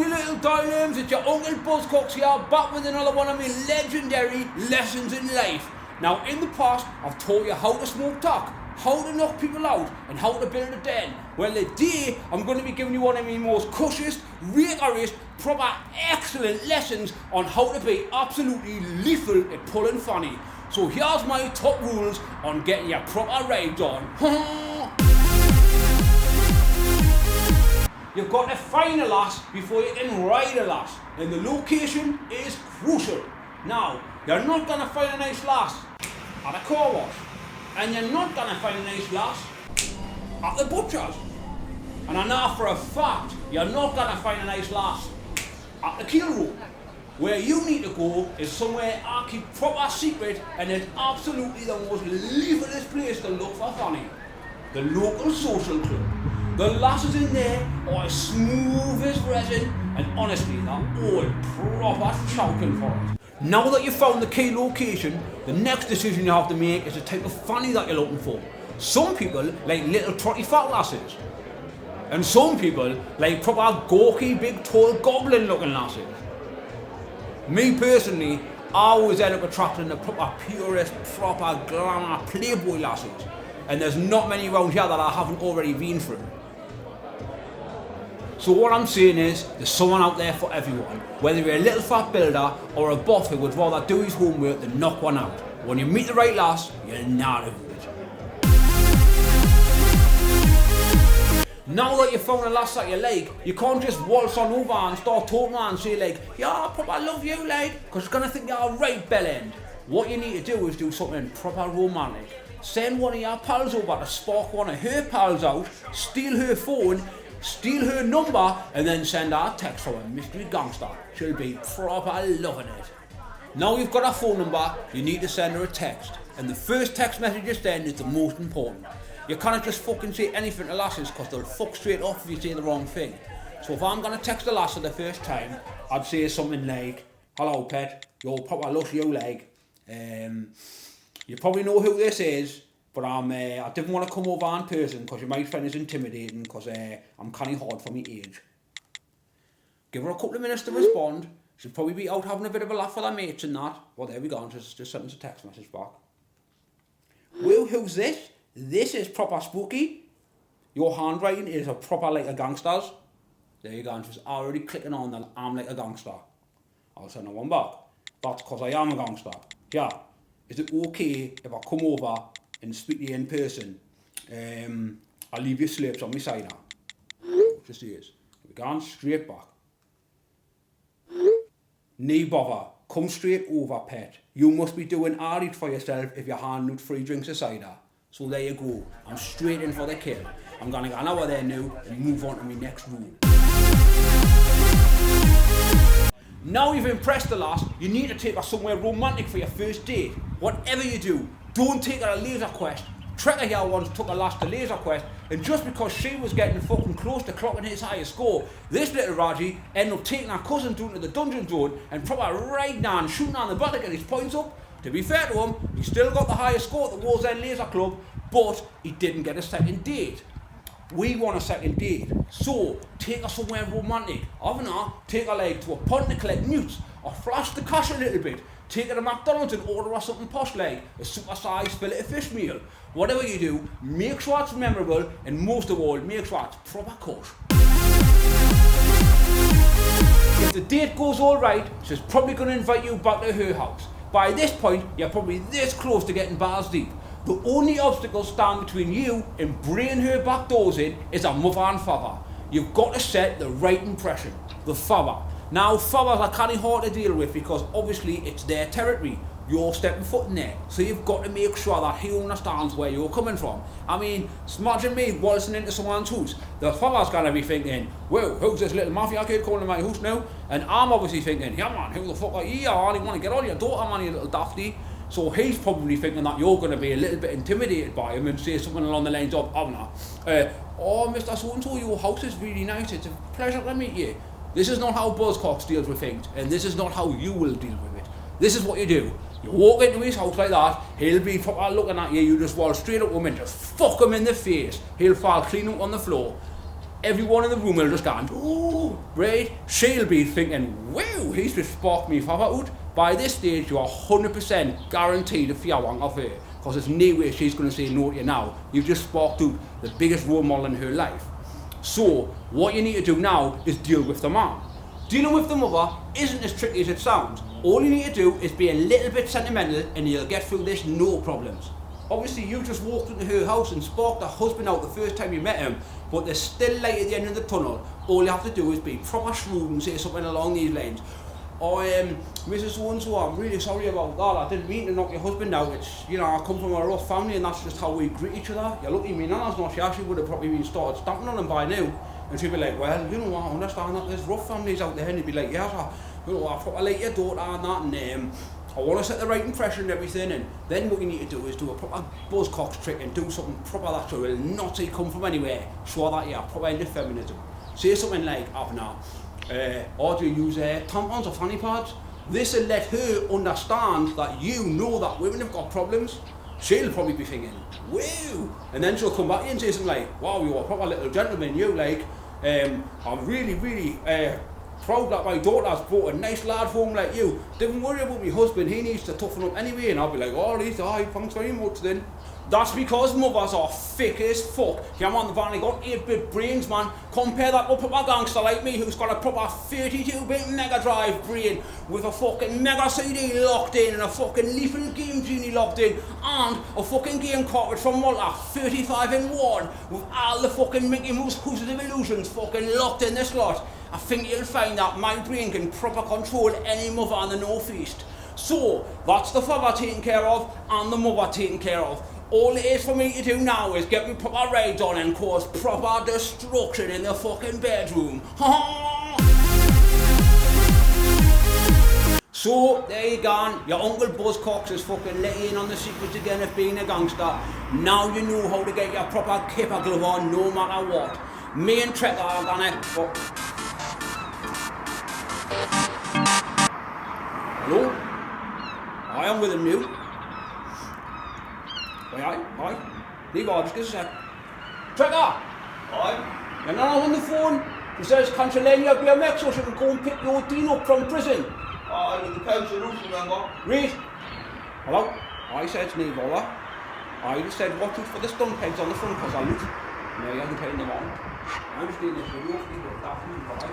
you little darlings, it's your Uncle Buzzcock here, back with another one of my legendary lessons in life. Now, in the past, I've taught you how to smoke talk, how to knock people out, and how to build a den. Well, today, I'm going to be giving you one of my most cushest, rigorous, proper, excellent lessons on how to be absolutely lethal at pulling funny. So here's my top rules on getting your proper ride on. You've got to find a lass before you can ride a lass, and the location is crucial. Now, you're not going to find a nice lass at a car wash, and you're not going to find a nice lass at the butcher's. And I know for a fact, you're not going to find a nice lass at the kill room. Where you need to go is somewhere I keep proper secret, and it's absolutely the most levelest place to look for funny. The local social club. The lasses in there are as smooth as resin, and honestly, they're all proper shouting for it. Now that you've found the key location, the next decision you have to make is the type of funny that you're looking for. Some people like little trotty fat lasses, and some people like proper gawky, big, tall, goblin looking lasses. Me personally, I always end up attracting the proper purest, proper glamour playboy lasses, and there's not many around here that I haven't already been through. So what I'm saying is, there's someone out there for everyone, whether you're a little fat builder or a buff who would rather do his homework than knock one out. When you meet the right lass, you're not of it. Now that you've found a lass that you like, you can't just waltz on over and start talking and say like, yeah, I proper love you, like, because you're going to think you're a right bellend. What you need to do is do something proper romantic. Send one of your pals over to spark one of her pals out, steal her phone, steal her number, and then send her a text from a mystery gangster. She'll be proper loving it. Now you've got her phone number, you need to send her a text. And the first text message you send is the most important. You can't just fucking say anything to lasses because they'll fuck straight off if you say the wrong thing. So if I'm going to text a lass for the first time, I'd say something like, hello pet, you're proper lush you leg. You probably know who this is, but I didn't want to come over in person because you might find it intimidating because I'm kind of hard for my age. Give her a couple of minutes to respond. She'll probably be out having a bit of a laugh with her mates and that. Well, there we go, just send us a text message back. Well, who's this? This is proper spooky. Your handwriting is a proper like a gangster's. There you go, and she's already clicking on that I'm like a gangster. I'll send her one back. That's because I am a gangster. Yeah. Is it okay if I come over and speak to you in person? I'll leave your slips on my side now. Just is. We're going straight back. No bother. Come straight over, pet. You must be doing alright for yourself if you're handing out free drinks of cider. So there you go. I'm straight in for the kill. I'm going to get an hour there now and move on to my next rule. Now you've impressed the lass, you need to take her somewhere romantic for your first date. Whatever you do, don't take her to Laser Quest. Trekker here once took a lass to Laser Quest, and just because she was getting fucking close to clocking his highest score, this little Radgie ended up taking her cousin down to the dungeon zone and proper riding on, shooting on the butt to get his points up. To be fair to him, he still got the highest score at the War's End Laser Club, but he didn't get a second date. We want a second date, so take her somewhere romantic. Other than that, take her like to a pond to collect newts, or flash the cash a little bit. Take her to McDonald's and order her something posh like a super-sized fillet of fish meal. Whatever you do, make sure it's memorable, and most of all, make sure it's proper cut. If the date goes alright, she's probably going to invite you back to her house. By this point, you're probably this close to getting balls deep. The only obstacle standing between you and bringing her back doors in is a mother and father. You've got to set the right impression. The father. Now, fathers are kind of hard to deal with because obviously it's their territory. You're stepping foot in there. So you've got to make sure that he understands where you're coming from. I mean, imagine me waltzing into someone's house. The father's going to be thinking, whoa, who's this little mafia kid coming to my house now? And I'm obviously thinking, yeah man, who the fuck are you? I only want to get on your daughter, man, you little dafty. So he's probably thinking that you're going to be a little bit intimidated by him and say something along the lines of, oh Mr. So-and-so, your house is really nice. It's a pleasure to meet you. This is not how Buzzcock deals with things, and this is not how you will deal with it. This is what you do. You walk into his house like that, he'll be proper looking at you, you just walk straight up to him and just fuck him in the face. He'll fall clean up on the floor. everyone in the room will just go, oh, right? She'll be thinking, wow, he's just sparked me faverit. By this stage, you are 100% guaranteed a fiawang of her, because there's no way she's going to say no to you now. You've just sparked out the biggest role model in her life. So, what you need to do now is deal with the man. Dealing with the mother isn't as tricky as it sounds. All you need to do is be a little bit sentimental and you'll get through this no problems. Obviously you just walked into her house and sparked her husband out the first time you met him, but there's still light at the end of the tunnel. All you have to do is be proper shrewd and say something along these lines. Oh, Mrs. So-and-so, I'm really sorry about that. I didn't mean to knock your husband out. It's, you know, I come from a rough family and that's just how we greet each other. You're lucky me nana's not. She actually would have probably been started stamping on him by now. And she'd be like, well, you know, I understand that there's rough families out there. And he'd be like, yes, you know, I probably like your daughter and that, and I want to set the right impression and everything. And then what you need to do is do a proper Buzzcock trick and do something proper that will not say come from anywhere. Show that you're proper into feminism. Say something like, oh no, or do you use tampons or fanny pads? This will let her understand that you know that women have got problems. She'll probably be thinking, woo! And then she'll come back and say something like, wow, you're a proper little gentleman, you, like, I'm really, really proud that my daughter's brought a nice lad home like you. Don't worry about my husband, he needs to toughen up anyway. And I'll be like, oh, he's alright, thanks very much then. That's because mothers are thick as fuck. Yeah man, they've only got 8-bit brains, man. Compare that to a proper gangster like me who's got a proper 32-bit Mega Drive brain with a fucking Mega CD locked in and a fucking Lethal Game Genie locked in and a fucking game cartridge from Malta 35 in 1 with all the fucking Mickey Mouse Positive Illusions fucking locked in the slot. I think you'll find that my brain can proper control any mother in the northeast. So, that's the father taken care of and the mother taken care of. All it is for me to do now is get me proper raids on and cause proper destruction in the fucking bedroom. So, there you go. Your Uncle Buzzcock has fucking let you in on the secrets again of being a gangster. Now you know how to get your proper kipper glove on no matter what. Me and Trekker are gonna... Hello? I am with him now. Hi. Leave on, just give us a sec. Trekker! Hi. You're not on the phone. He says, can't you lend your BMX so she can go and pick your Dean up from prison? I'm with the council roof, remember? Reed! Hello? I said it's Neve Ola. I just said watch out for the stun pegs on the front because I look. No, you haven't taken them on. I'm just doing this video for you, that's